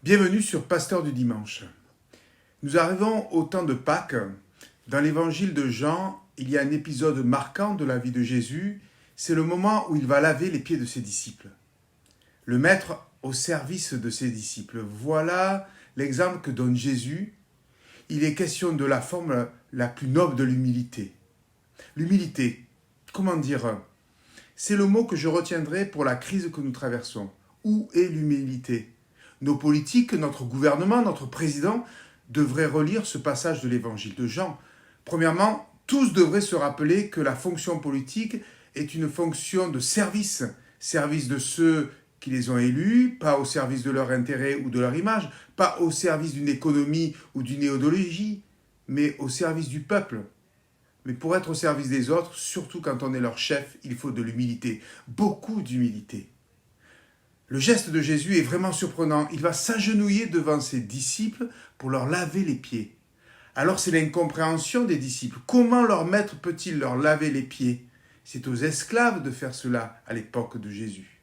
Bienvenue sur Pasteur du Dimanche. Nous arrivons au temps de Pâques. Dans l'évangile de Jean, il y a un épisode marquant de la vie de Jésus. C'est le moment où il va laver les pieds de ses disciples. Le mettre au service de ses disciples. Voilà l'exemple que donne Jésus. Il est question de la forme la plus noble de l'humilité. L'humilité, comment dire? C'est le mot que je retiendrai pour la crise que nous traversons. Où est l'humilité? Nos politiques, notre gouvernement, notre président devraient relire ce passage de l'évangile de Jean. Premièrement, tous devraient se rappeler que la fonction politique est une fonction de service. Service de ceux qui les ont élus, pas au service de leur intérêt ou de leur image, pas au service d'une économie ou d'une idéologie, mais au service du peuple. Mais pour être au service des autres, surtout quand on est leur chef, il faut de l'humilité, beaucoup d'humilité. Le geste de Jésus est vraiment surprenant. Il va s'agenouiller devant ses disciples pour leur laver les pieds. Alors c'est l'incompréhension des disciples. Comment leur maître peut-il leur laver les pieds? C'est aux esclaves de faire cela à l'époque de Jésus.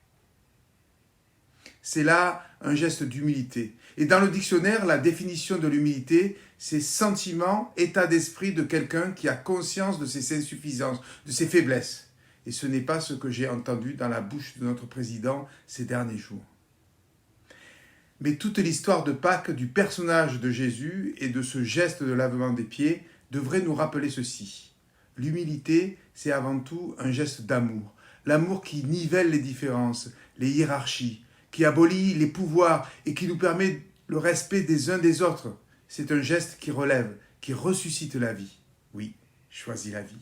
C'est là un geste d'humilité. Et dans le dictionnaire, la définition de l'humilité, c'est sentiment, état d'esprit de quelqu'un qui a conscience de ses insuffisances, de ses faiblesses. Et ce n'est pas ce que j'ai entendu dans la bouche de notre président ces derniers jours. Mais toute l'histoire de Pâques, du personnage de Jésus et de ce geste de lavement des pieds devrait nous rappeler ceci. L'humilité, c'est avant tout un geste d'amour. L'amour qui nivelle les différences, les hiérarchies, qui abolit les pouvoirs et qui nous permet le respect des uns des autres. C'est un geste qui relève, qui ressuscite la vie. Oui, choisis la vie.